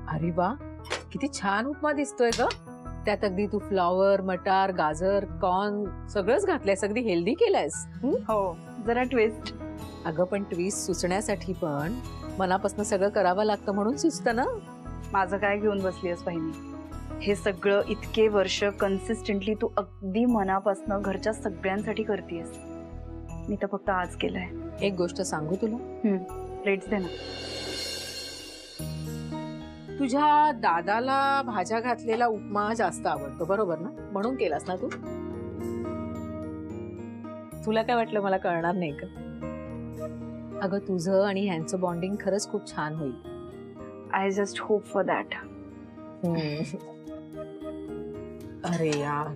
अरे वा, किती छान उपमा दिसतोय ग. त्यात अगदी तू फ्लॉवर, मटार, गाजर, कॉर्न सगळंच घातलंयस. अगदी हेल्दी केलंयस. हो, जरा ट्विस्ट. अगं पण ट्विस्ट सुचण्यासाठी पण मनापासून सगळं करावं लागतं म्हणून सुचतं ना. माझं काय घेऊन बसलीस बहिणी? हे सगळं इतके वर्ष कन्सिस्टंटली तू अगदी मनापासून घरच्या सगळ्यांसाठी करतेस. मी तर फक्त आज केलंय. एक गोष्ट सांगू तुला? प्लेट्स दे ना. तुझ्या दादाला भाज्या घातलेला उपमा जास्त आवडतो, बरोबर ना? म्हणून केलास ना तू? तुला काय वाटलं मला कळणार नाही का? अगं तुझं आणि ह्यांचं बॉन्डिंग खरंच खूप छान होईल. I just hope for that. अरे यार,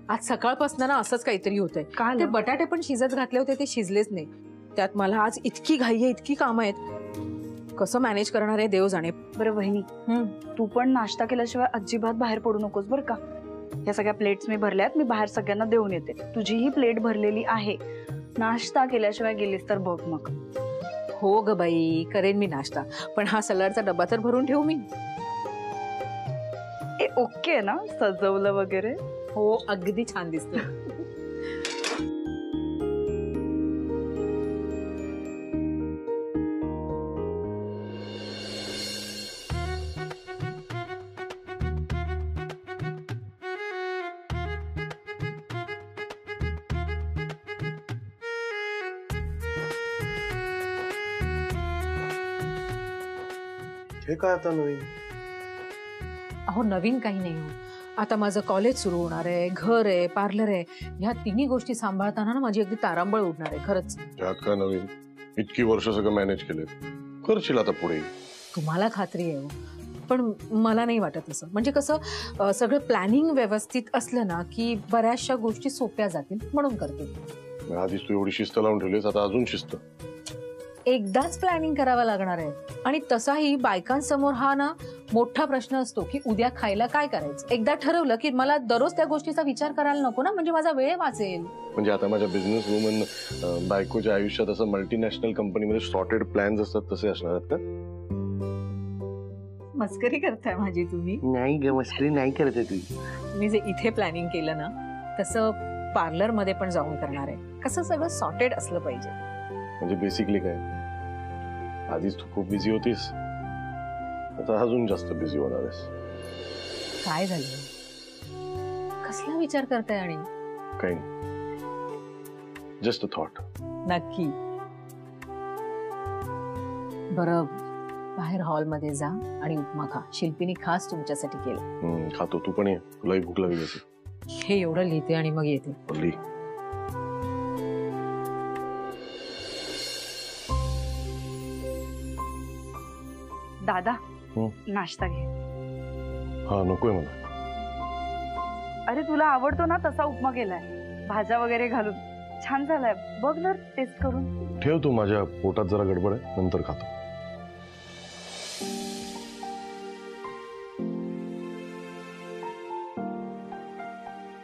आज सकाळपासून ना असंच काहीतरी होतंय. ते बटाटे पण शिजत घातले होते, ते शिजलेच नाही. त्यात मला आज इतकी घाई आहे, इतकी कामं आहेत. कसं मॅनेज करणार आहे देव जाणे. बरं बहिणी, तू पण नाश्ता केल्याशिवाय अजिबात बाहेर पडू नकोस बरं का. या सगळ्या प्लेट्स मी भरल्यात, मी बाहेर सगळ्यांना देऊन येते. तुझीही प्लेट भरलेली आहे. नाश्ता केल्याशिवाय गेलीस तर बघ मग. हो ग बाई, करेन मी नाश्ता. पण हा सलाडचा डबा तर भरून ठेवू मी. ओके ना सजवलं वगैरे? हो, अगदी छान दिसतं. हे काय आता नवीन? अहो नवीन काही नाही हो. आता माझं कॉलेज सुरू होणार आहे, घर आहे, पार्लर आहे. ह्या तिन्ही गोष्टी सांभाळताना ना माझी अगदी तारांबळ उडणार आहे खरंच. त्यात काय नवीन? इतकी वर्ष सगळं मॅनेज केले, करशील आता पुढे. तुम्हाला खात्री आहे हो, पण मला नाही वाटत असं. म्हणजे कसं सगळं प्लॅनिंग व्यवस्थित असलं ना की बऱ्याचशा गोष्टी सोप्या जातील म्हणून करते. आधीच तू एवढी शिस्त लावून ठेवलीस, आता अजून शिस्त. एकदाच प्लॅनिंग करावं लागणार आहे. आणि तसाही बायकांसमोर हा ना मोठा प्रश्न असतो की उद्या खायला काय करायचं. एकदा ठरवलं की मला दररोज त्या गोष्टीचा विचार करायला नको ना, म्हणजे माझा वेळ वाचेल. म्हणजे आता माझ्या बिझनेस वुमन बायकोच्या आयुष्यात असं मल्टीनॅशनल कंपनीमध्ये सॉर्टेड प्लॅन्स असतात तसे असणार आहेत का? मस्करी करताय माझी तुम्ही? नाही ग, मस्करी नाही करते तू. मी जे इथे प्लॅनिंग केलं ना तसं पार्लर मध्ये पण जाऊन करणार आहे. कसं सगळं सॉर्टेड असलं पाहिजे. म्हणजे बेसिकली काय, आधीच तू खूप बिझी होतीस, आता अजून जास्त बिझी होणार आहेस. काय झालं? कसला विचार करताय? आणि काही नाही, जस्ट अ थॉट. नक्की. बरं, बाहेर हॉलमध्ये जा आणि उपमा खा. शिल्पीने खास तुमच्यासाठी केलं. खातो, तू पण ये, तुलाही भूक लागली असेल. हे एवढं लिहिते आणि मग येते. दादा, नाश्ता घे. हा नकोय मला. अरे तुला आवडतो ना तसा उपमा केलाय, भाज्या वगैरे घालून. छान झालाय, बघ ना टेस्ट करून. ठेव तू, माझ्या पोटात जरा गडबड आहे, नंतर खातो.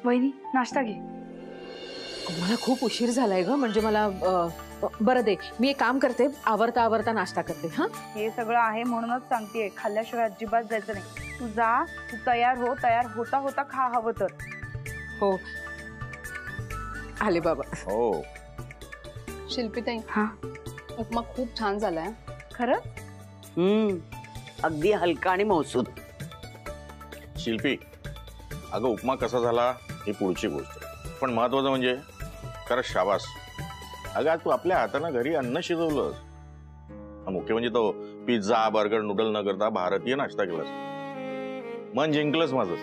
वहिनी नाश्ता घे. मला खूप उशीर झालाय ग. म्हणजे मला बरं दे, मी एक काम करते, आवरता आवरता नाश्ता करते. हा, हे सगळं आहे म्हणूनच सांगतेय, खाल्ल्याशिवाय अजिबात जायचं नाही. तू जा, तू तयार हो, तयार होता होता खा हवं तर. हो आले बाबा. हो शिल्पीताई, हा उपमा खूप छान झालाय. खरं? अगदी हलका आणि मौसूद. शिल्पी, अगं उपमा कसा झाला ही पुढची गोष्ट, पण महत्वाचं म्हणजे खरंच शाबास. अगं आज तू आपल्या हातानं घरी अन्न शिजवलंस. मुख्य म्हणजे तो पिझ्झा, बर्गर, नूडल न करता भारतीय नाश्ता केलास. मन जिंकलंस माझं.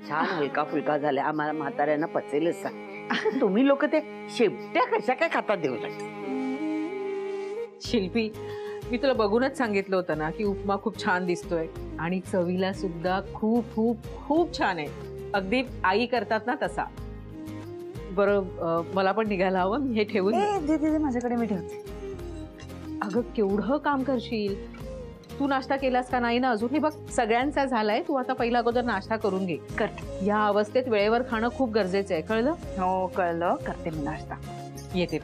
छान हलका फुलका झाला, आम्हाला म्हाताऱ्यांना पचेलच. तुम्ही लोक ते शेपट्या कशा काय खातात देऊ शकता? शिल्पी, मी तुला बघूनच सांगितलं होतं ना की उपमा खूप छान दिसतोय आणि चवीला सुद्धा खूप खूप खूप छान आहे. अगदी आई करतात ना तसा. बरं, मला पण निघायला हवं. मी हे ठेवून दे माझ्याकडे, मी ठेवते. अगं केवढं काम करशील तू. नाश्ता केलास का नाही ना अजून? हे बघ सगळ्यांचा झालाय, तू आता पहिला अगोदर नाश्ता करून घे. करते. या अवस्थेत वेळेवर खाणं खूप गरजेचं आहे, कळलं? हो कळलं, करते मी नाश्ता. येते.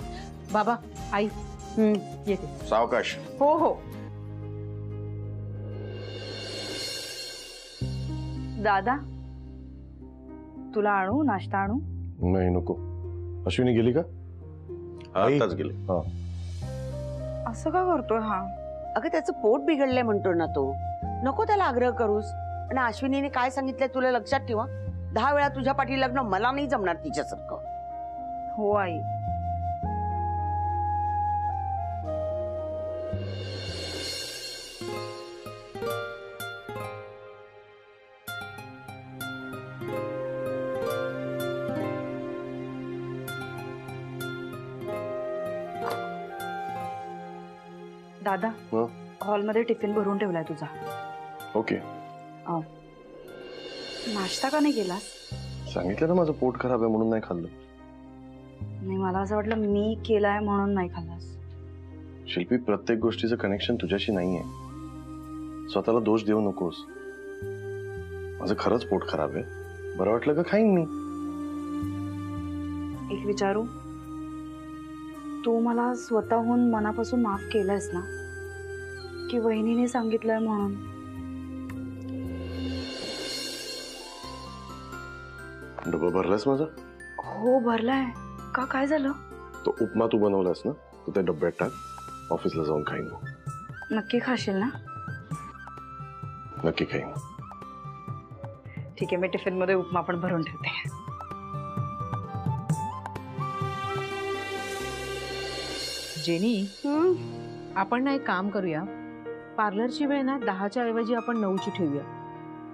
बाबा, आई येते. सावकाश. हो हो. दादा तुला आणू नाश्ता आणू? नाही नको. अश्विनी गेली का? आताच गेले. हा. असं का करतोय हा? अगं त्याचं पोट बिघडलंय म्हणतो ना तो. नको त्याला आग्रह करूस. आणि अश्विनीने काय सांगितलंय तुला लक्षात ठेवा. 10 वेळा तुझ्या पाठी लग्न मला नाही जमणार तिच्यासारखं. हो आई. दादा हं? हॉलमध्ये टिफिन भरून ठेवलाय तुझा. ओके. नाश्ता का नाही केलास? सांगितलं ना माझं पोट खराब आहे म्हणून नाही खाल्लं. नाही मला असं वाटलं मी केलाय म्हणून नाही खाल्लास. शिल्पी, प्रत्येक गोष्टीचं कनेक्शन तुझ्याशी नाहीये. स्वतःला दोष देऊ नकोस. माझं खरंच पोट खराब आहे. बरं वाटलं का खाईन मी. एक विचारू, तू मला स्वतःहून मनापासून माफ केलंयस ना की वहिनीने सांगितलंय म्हणून? डबा भरलास माझा? हो भरलाय. का काय झालं? तो उपमा तू बनवलास ना, तू त्या डब्यात टाक. ऑफिसला जाऊन खाईन मग. नक्की खाशील ना? नक्की खाईन. ठीक आहे, मी टिफिन मध्ये उपमा पण भरून ठेवते. जेनी, आपण ना एक काम करूया. पार्लरची वेळ ना 10च्या ऐवजी आपण 9ची ठेवूया.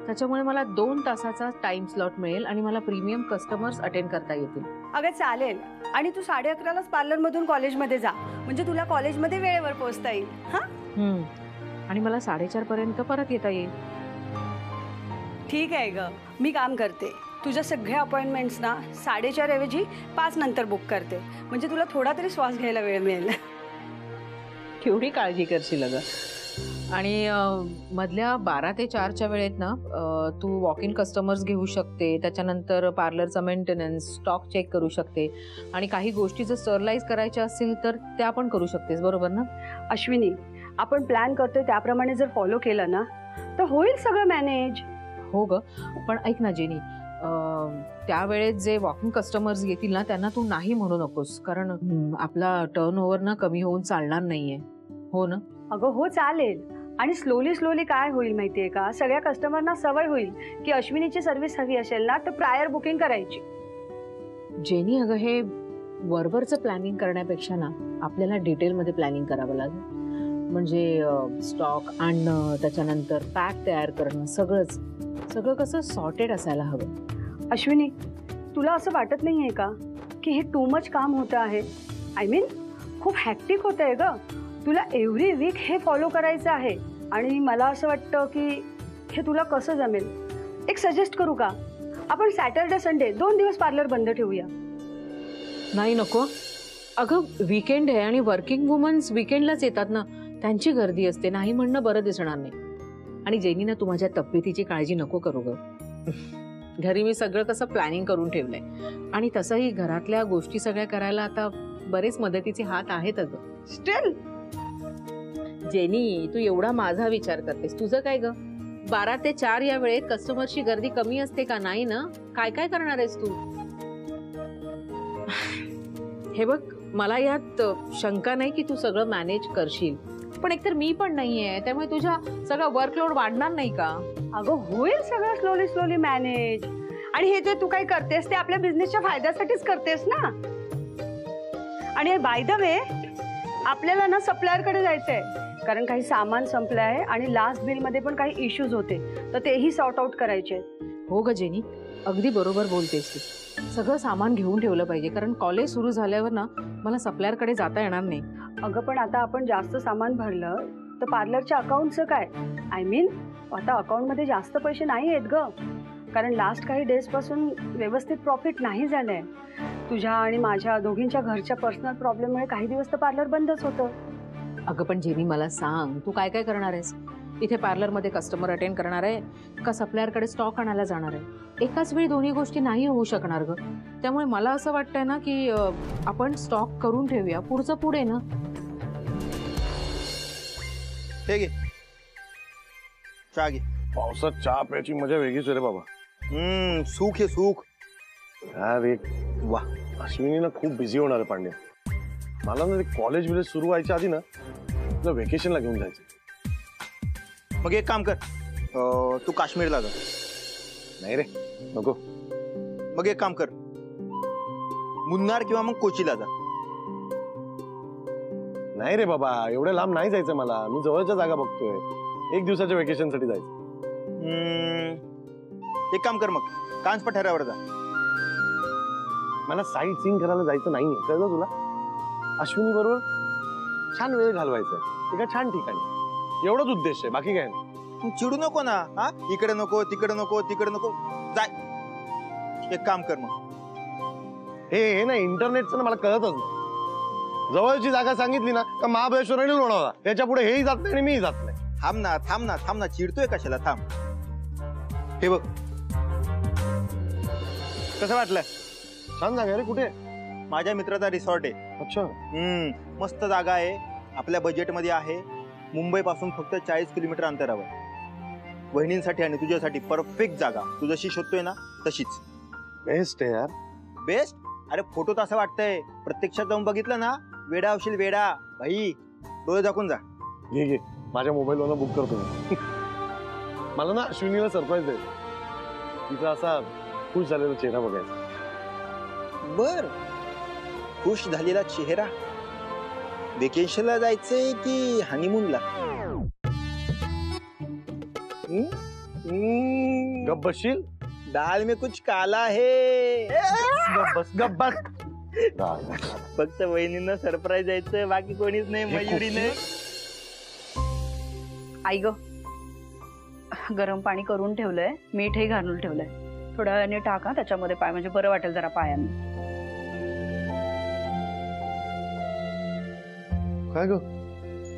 त्याच्यामुळे मला 2 तासाचा टाइम स्लॉट मिळेल आणि मला प्रीमियम कस्टमर्स अटेंड करता येतील. अगं चालेल. आणि तू 11:30लाच पार्लर मधून कॉलेजमध्ये जा, म्हणजे तुला कॉलेजमध्ये वेळेवर पोहोचता येईल. हा, आणि मला 4:30 पर्यंत परत येता येईल. ठीक आहे ग. मी काम करते, तुझ्या सगळ्या अपॉइंटमेंट्स ना 4:30 ऐवजी 5 नंतर बुक करते, म्हणजे तुला थोडा तरी श्वास घ्यायला वेळ मिळेल. केवढी काळजी करशील अगं. आणि मधल्या 12 ते 4च्या वेळेत ना तू वॉक इन कस्टमर्स घेऊ शकते. त्याच्यानंतर पार्लरचा मेंटेनन्स, स्टॉक चेक करू शकते आणि काही गोष्टी जर स्टरलाइज करायच्या असतील तर त्या पण करू शकतेस. बरोबर ना अश्विनी? आपण प्लॅन करतोय त्याप्रमाणे जर फॉलो केलं ना तर होईल सगळं मॅनेज. हो ग, पण ऐक ना जेनी, त्यावेळेत जे वॉकिंग कस्टमर्स येतील ना त्यांना तू नाही म्हणू नकोस, कारण आपला टर्नओव्हर ना कमी होऊन चालणार नाहीये. हो ना? अगं हो चालेल. आणि स्लोली काय होईल माहितीये का, सगळ्या कस्टमरना सवय होईल की अश्विनीची सर्व्हिस हवी असेल ना तर प्रायर बुकिंग करायची. जेनी अगं, हे वरवरचं प्लॅनिंग करण्यापेक्षा ना आपल्याला डिटेलमध्ये प्लॅनिंग करावं लागेल. म्हणजे स्टॉक आणणं, त्याच्यानंतर पॅक तयार करणं, सगळं कसं सॉर्टेड असायला हवं. अश्विनी, तुला असं वाटत नाहीये का की हे टू मच काम होतं आहे? आय मीन खूप हॅक्टिक होत आहे ग. तुला एव्हरी वीक हे फॉलो करायचं आहे आणि मला असं वाटतं की हे तुला कसं जमेल. एक सजेस्ट करू का, आपण सॅटर्डे संडे 2 दिवस पार्लर बंद ठेवूया. नाही नको अगं, वीकेंड आहे आणि वर्किंग वुमन्स वीकेंडलाच येतात ना, त्यांची गर्दी असते. नाही म्हणणं बरं दिसणार नाही. आणि जेनी ना, तू माझ्या तब्येतीची काळजी नको करू ग. घरी मी सगळं कसं प्लॅनिंग करून ठेवलंय आणि तसंही घरातल्या गोष्टी सगळ्या करायला आता बरेच मदतीचे हात आहेत अगं. स्टिल जेनी, तू एवढा माझा विचार करतेस, तुझं काय ग? 12 ते 4 या वेळेत कस्टमरची गर्दी कमी असते का? नाही ना. काय करणार आहेस तू? हे बघ, मला यात शंका नाही की तू सगळं मॅनेज करशील, पण एकतर मी पण नाहीये, त्यामुळे तुझा सगळा वर्कलोड वाढणार नाही का? अगं होईल सगळं स्लोली मॅनेज. आणि हे जे तू काही करतेस ते आपल्या बिझनेसच्या फायद्यासाठीच करतेस ना. आणि बाय द वे, आपल्याला ना सप्लायरकडे जायचंय, कारण काही सामान संपलं आहे आणि लास्ट बिल मध्ये पण काही इश्यूज होते, तर तेही सॉर्ट आउट करायचे. हो ग जेनी, अगदी बरोबर बोलतेस तू. सगळं सामान घेऊन ठेवलं पाहिजे, कारण कॉलेज सुरू झाल्यावर ना मला सप्लायरकडे जाता येणार नाही. अगं पण आता आपण जास्त सामान भरलं तर पार्लरच्या अकाउंटचं काय? आय मीन आता अकाउंटमध्ये जास्त पैसे नाही आहेत ग, कारण लास्ट काही डेज पासून व्यवस्थित प्रॉफिट नाही झालंय. तुझ्या आणि माझ्या दोघींच्या घरच्या पर्सनल प्रॉब्लेममुळे काही दिवस तर पार्लर बंदच होतं. अगं पण जेनी, मला सांग, तू काय करणार आहेस? इथे पार्लरमध्ये कस्टमर अटेंड करणार आहे का सप्लायरकडे स्टॉक आणायला जाणार आहे? एकाच वेळी दोन्ही गोष्टी नाही होऊ शकणार ग. त्यामुळे मला असं वाटतंय ना की आपण स्टॉक करून ठेवूया, पुढचं पुढे ना. हे घे चहा घे. पावसात चहा प्यायची मजा वेगळीच आहे रे बाबा. सुख आहे सुख. यार एक वा अश्विनी ना खूप बिझी होणार आहे पांड्या. मला ना कॉलेज बिलेज सुरू व्हायच्या आधी ना तुला व्हेकेशनला घेऊन जायचं. मग एक काम कर, तू काश्मीरला जा. नाही रे नको. मग एक काम कर, मुन्नार किंवा मग कोचीला जा. नाही रे बाबा, एवढ्या लांब नाही जायचं मला. मी जवळच्या जागा बघतोय. 1 दिवसाच्या व्हेकेशन साठी जायचं. एक काम कर, मग कांच पठारावर जा. मला साईट सीइंग करायला जायचं नाहीये, कळलं तुला? अश्विनी बरोबर छान वेळ घालवायचा आहे एका छान ठिकाणी. एवढाच उद्देश आहे, बाकी काय नाही. तू चिडू नको ना. हा, इकडे नको तिकडे नको तिकडे नको, जाय. एक काम कर मग, हे ना इंटरनेटचं ना मला कळतच नाही. जवळची जागा सांगितली ना का महाबळेश्वर आणि लोणावळा, त्याच्या पुढे हेही जात नाही आणि मीही जात नाही. थांब ना थांब ना थांब ना, चिडतोय कशाला, थांब. हे बघ, कसं वाटलं? छान जागा आहे रे. कुठे? माझ्या मित्राचा रिसॉर्ट आहे. अच्छा. मस्त जागा आहे, आपल्या बजेटमध्ये आहे. मुंबई पासून फक्त 40 किलोमीटर अंतरावर. वहिनींसाठी आणि तुझ्यासाठी परफेक्ट जागा. तू जशी शोधतोय ना तशीच. बेस्ट आहे यार. बेस्ट? अरे फोटोत असं वाटतंय, प्रत्यक्षात जाऊन बघितलं ना वेडा होशील वेडा. भाई डोळे दाखवून जा. घे घे, माझ्या मोबाईलवर बुक करतो मी. मला ना अश्विनीला सरप्राईज आहे. तिचा असा खुश झालेला चेहरा बघायचा. बर, खुश झालेला चेहरा. वेकेशनला जायचंय की हनीमूनला? गप बसशील? दाल में कुछ काला है. गप बस. फक्त वहिनींना सरप्राईज द्यायचं, बाकी कोणीच नाही. मयुरीने. आई ग, गरम पाणी करून ठेवलंय, मीठही घालून ठेवलंय. थोड्या वेळाने टाका त्याच्यामध्ये पाय, म्हणजे बरं वाटेल जरा पायांना. काय ग,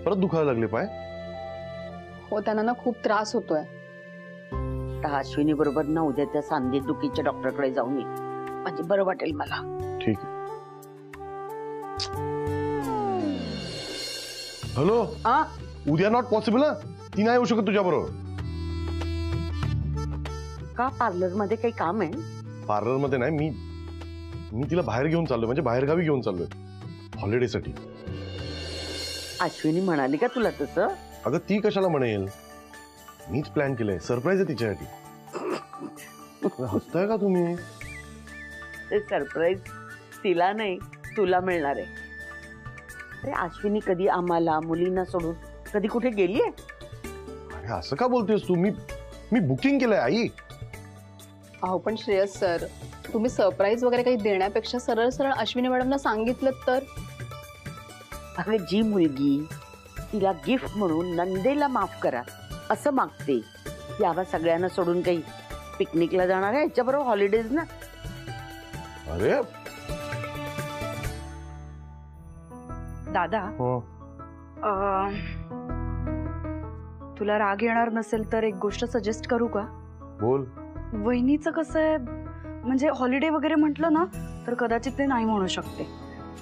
परत दुखायला लागले पाय? हो, त्यांना ना खूप त्रास होतोय. अश्विनी बरोबर ना उद्या त्या सांधे दुखीच्या डॉक्टरकडे जाऊन ये, म्हणजे बरं वाटेल मला. ठीक आहे. हॅलो, उद्या नॉट पॉसिबल. ती नाही येऊ शकत तुझ्या बरोबर. का पार्लर मध्ये काही काम आहे? पार्लर मध्ये नाही, मी तिला बाहेर घेऊन चाललोय, म्हणजे बाहेर गावी घेऊन चाललोय हॉलिडेसाठी. अश्विनी म्हणाली का तुला तसं? अगं ती कशाला म्हणेल, मीच प्लॅन केलंय. सरप्राईज आहे तिच्यासाठी. हसताय का तुम्ही? ते सरप्राईज तिला नाही तुला मिळणार आहे. अरे अश्विनी कधी आम्हाला मुलींना सोडून कधी कुठे गेलीये? अरे असं का बोलतेस तू? मी बुकिंग केलंय आई. अहो पण श्रेयस सर, तुम्ही सरप्राईज वगैरे काही देण्यापेक्षा सरळ सरळ अश्विनी मॅडमला सांगितलं तर. अरे जी मुलगी तिला गिफ्ट म्हणून नंदेला माफ करा असं मागते, यावा सगळ्यांना सोडून काही पिकनिकला जाणार आहे याच्याबरोबर हॉलिडेज ना. अरे दादा, तुला राग येणार नसेल तर एक गोष्ट सजेस्ट करू का? बोल. वहिनीचं कसं आहे, म्हणजे हॉलिडे वगैरे म्हटलं ना तर कदाचित ते नाही म्हणू शकते.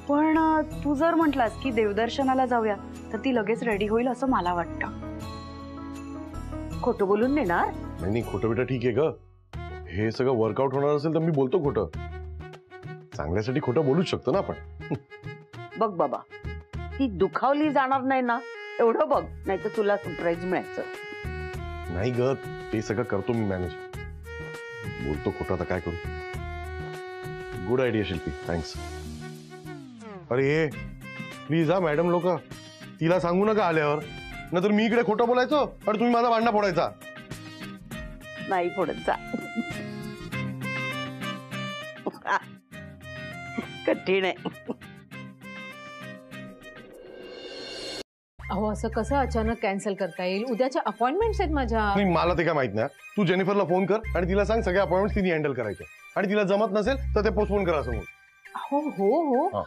पण तू जर म्हटलास की देवदर्शनाला जाऊया तर ती लगेच रेडी होईल असं मला वाटतं. खोटं बोलून नेणार? नाही, खोटं बेटा ठीक आहे ग. हे सगळं वर्कआउट होणार असेल तर मी बोलतो खोटं. चांगल्यासाठी खोटं बोलूच शकतो ना आपण. बघ बाबा, ती दुखावली जाणार नाही ना, एवढं बघ, नाही तर तुला सरप्राईज मिळायचं. नाही ग, ते सगळं करतो मी मॅनेज. बोलतो खोटं, आता काय करू. गुड आयडिया शिल्पी, थँक्स. अरे प्लीज हा मॅडम लोक, तिला सांगू नका आल्यावर, नाहीतर मी इकडे खोटं बोलायचो आणि तुम्ही माझा भांडणा फोडायचा. नाही फोडत जा. कठीण आहे. अहो असं कसं अचानक कॅन्सल करता येईल? उद्याच्या अपॉइंटमेंट्स आहेत माझ्या. नाही मला ते काय माहित नाही. तू जेनिफरला फोन कर आणि तिला सांग सगळ्या अपॉइंटमेंट्स तिने हँडल करायचे, आणि तिला जमत नसेल तर ते पोस्टपोन करा समोर. हो हो हो,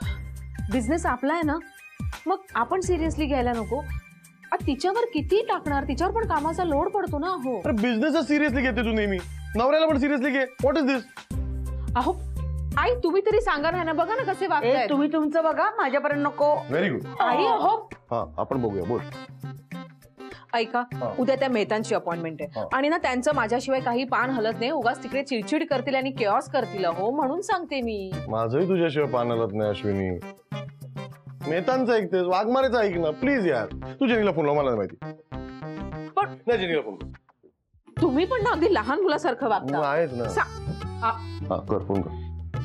बिझनेस आपला आहे ना, मग आपण सिरियसली घ्यायला नको. तिच्यावर किती टाकणार, तिच्यावर पण कामाचा लोड पडतो ना. हो, अरे बिझनेस सिरियसली घेते तू नेहमी, नवऱ्याला पण सिरियसली घे. व्हॉट इज दिस? अहो आई तुम्ही तरी सांगा ना, बघा ना कसे वागतायत. तुम्ही तुमचं बघा, माझ्यापर्यंत नको. Very good. आई अहो हा आपण बघूया. बोल. ऐका, हा. उद्या त्या मेहतांची अपॉइंटमेंट आहे हा. आणि ना त्यांचं माझ्याशिवाय काही पान हलत नाही. उगाच तिकडे चिडचिड करतील आणि केऑस करतील हो, म्हणून सांगते मी. माझंही तुझ्याशिवाय पान हलत नाही अश्विनी. मेहतांचं ऐकतेस, वाघमारेचं ऐक ना प्लीज यार. तू जेनीला फोन लाव, मला नाही माहिती. पण नाही जेनीला फोन तुम्ही पण ना अगदी लहान मुलासारखं वागता. आहेच ना. आ- हा कर, फोन कर.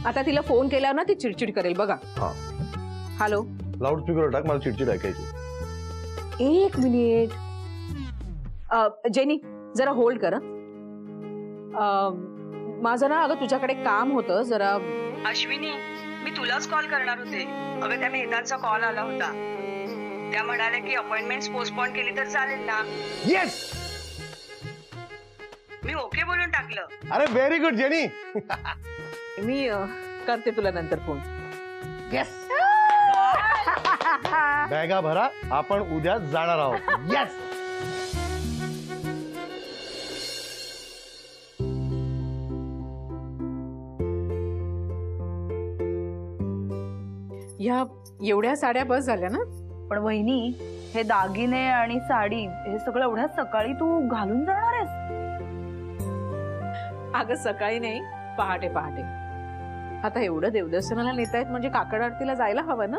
आता तिला फोन केल्यावर ना ती चिडचिड करेल बघा. हा. हॅलो, लाऊडस्पीकर टाक, मला चिडचिड ऐकायची. 1 मिनिट. जेनी जरा होल्ड कर. माझं ना अगं तुझ्याकडे काम होतं जरा. अश्विनी, मी तुलाच कॉल करणार होते. अगं त्या मेहतांचा कॉल आला होता. त्या म्हणाल्या की अपॉइंटमेंट पोस्टपोन केली तर चालेल ना. येस. मी ओके बोलून टाकलं. अरे व्हेरी गुड जेनी. मी करते तुला नंतर फोन. येस. बॅगा भरा, आपण उद्या जाणार आहोत. येस. ह्या एवढ्या साड्या बस झाल्या ना. पण वहिनी, हे दागिने आणि साडी हे सगळं एवढ्या सकाळी तू घालून जाणार आहेस? अगं सकाळी नाही, पहाटे पहाटे. आता एवढं देवदर्शनाला नेतायत म्हणजे काकड आरतीला जायला हवं ना.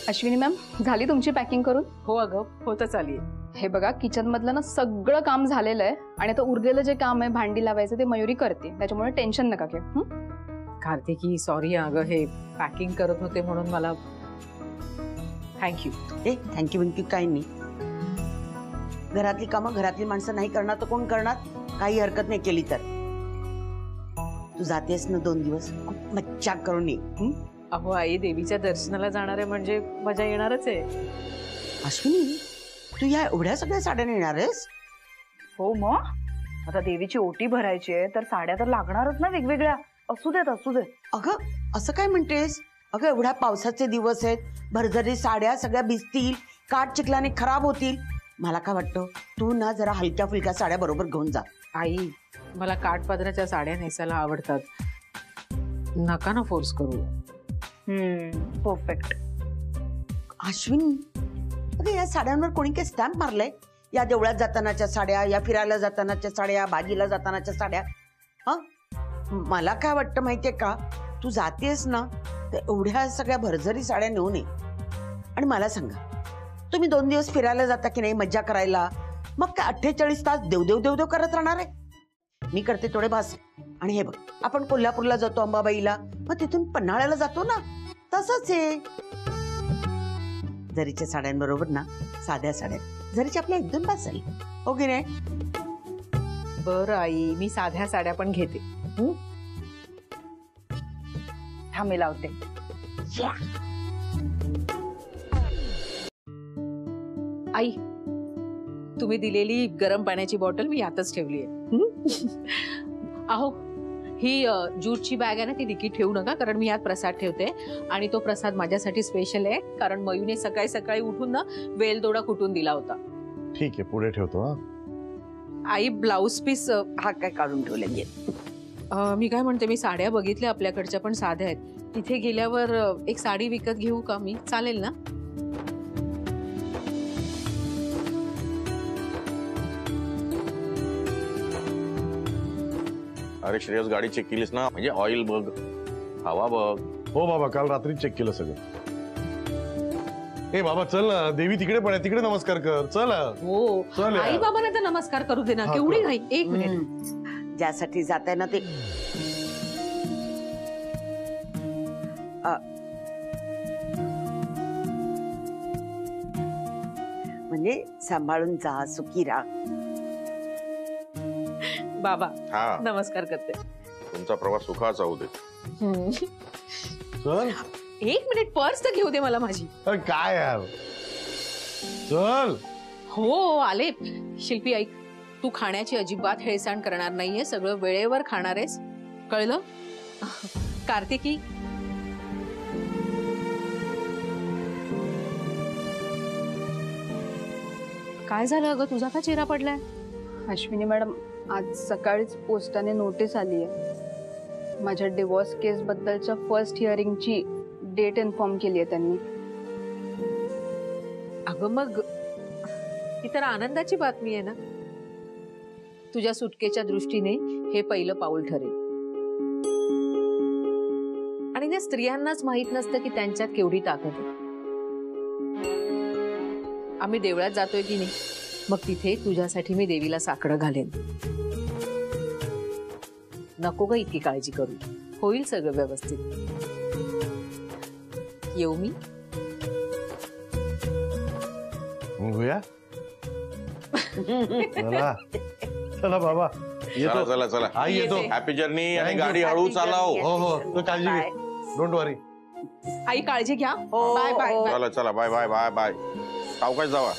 अश्विनी मॅम, झाली तुमची पॅकिंग करून? हो अगं, होतच आलीये. हे बघा, किचन मधलं ना सगळं काम झालेलं आहे आणि आता उरलेलं जे काम आहे भांडी लावायचं ते मयुरी करते, त्याच्यामुळे टेन्शन नका घेऊ. कार्तिकी सॉरी अगं, हे पॅकिंग करत होते म्हणून मला. थँक्यू. ए थँक्यू बिंक्यू काही नाही. घरातली कामं घरातली माणसं नाही करणार तर कोण करणार? काही हरकत नाही केली तर. तू जातेस ना 2 दिवस, खूप मज्जा करून ये. अहो आई, देवीच्या दर्शनाला जाणार आहे म्हणजे मजा येणारच आहे. अश्विनी, तू या एवढ्या सगळ्या साड्या नेणार आहेस? हो मग, आता देवीची ओटी भरायची आहे तर साड्या तर लागणारच ना वेगवेगळ्या. असू देत असू देत. अगं असं काय म्हणतेस? अगं एवढ्या पावसाचे दिवस आहेत, भरभरी साड्या सगळ्या भिजतील, काठ चिखलाने खराब होतील. मला काय वाटतं, तू ना जरा हलक्या फुलक्या साड्या बरोबर घेऊन जा. आई, मला काठपदराच्या साड्या नेसायला आवडतात. नका ना फोर्स करू. परफेक्ट. अश्विनी, अगं या साड्यांवर कोणी काही स्टॅम्प मारलाय? या देवळात जातानाच्या साड्या, या फिरायला जातानाच्या साड्या, भाजीला जातानाच्या साड्या. हा, मला काय वाटतं माहितीये का, तू जातेस ना तर एवढ्या सगळ्या भरझरी साड्या नेऊ नये. आणि मला सांगा, तुम्ही 2 दिवस फिरायला जाता की नाही मज्जा करायला, मग काय 48 तास देवदेव देवदेव करत राहणार आहे? मी करते थोडे भास. आणि हे बघ, आपण कोल्हापूरला जातो अंबाबाईला, मग तिथून पन्हाळ्याला जातो ना, तसंच आहे. जरीच्या साड्यांबरोबर ना साध्या साड्या, जरीच्या आपल्या 1-2 भास झाली, हो की नाही? बरं आई, मी साध्या साड्या पण घेते. थांबे लावते. आई, तुम्ही दिलेली गरम पाण्याची बॉटल मी यातच ठेवली आहे. अहो, ही ज्यूटची बॅग आहे ना, ती डिकीत ठेवू नका, कारण मी यात प्रसाद ठेवते आणि तो प्रसाद माझ्यासाठी स्पेशल आहे, कारण मयूने सकाळी सकाळी उठून ना वेलदोडा कुटून दिला होता. ठीक आहे, पुढे ठेवतो. हा आई, ब्लाउज पीस हा काय काढून ठेवले? मी काय म्हणते, मी साड्या बघितल्या आपल्याकडच्या पण साध्या आहेत. तिथे गेल्यावर एक साडी विकत घेऊ का मी? चालेल ना? अरे श्रेयस, गाडी चेक केलीस ना? म्हणजे ऑइल बघ, हवा बघ. हो बाबा, काल रात्री चेक केलं सगळं. ए बाबा चल ना, देवी तिकडे पण आहे, तिकडे नमस्कार कर. चल हो, चल यार. आई बाबांना तर नमस्कार करू दे ना. हा, केवढी कर. घाई. 1 मिनिट. ज्यासाठी जात आहे ना ते म्हणजे सांभाळून जा, सुखी राहा. बाबा हा, नमस्कार करते. तुमचा प्रवास सुखाचा होऊ दे. चल. 1 मिनिट, पर्स तर घेऊ दे मला माझी. अरे काय यार, चल. हो आले. शिल्पी ऐक, तू खाण्याची अजिबात हेळसांड करणार नाहीये, सगळं वेळेवर खाणार आहेस, कळलं? कार्तिकी, काय झालं अगं, तुझा का चेहरा पडलाय? अश्विनी मॅडम, आज सकाळीच पोस्टाने नोटीस आली आहे. माझ्या डिवोर्स केस बद्दलच्या फर्स्ट हिअरिंगची डेट इन्फॉर्म केली आहे त्यांनी. अगं मग ही तर आनंदाची बातमी आहे ना. तुझ्या सुटकेच्या दृष्टीने हे पहिलं पाऊल ठरेल. आणि त्या स्त्रियांनाच माहित नसतं की त्यांच्यात केवढी ताकद आहे. आम्ही देवळात जातोय की नाही, मग तिथे तुझ्यासाठी मी देवीला साकडं घालेन. नको ग इतकी काळजी करू, होईल सगळं व्यवस्थित. येऊ मी. निघूया. चला चला बाबा, चला येतो. चला चला. आई येतो. Happy journey. आणि Thank you. गाडी हळू चालव. हो हो, तू काळजी घे. डोंट वरी. आई काळजी घ्या. हो, बाय बाय हो. बाय. चला चला. Bye bye bye bye. सावकाश जावा.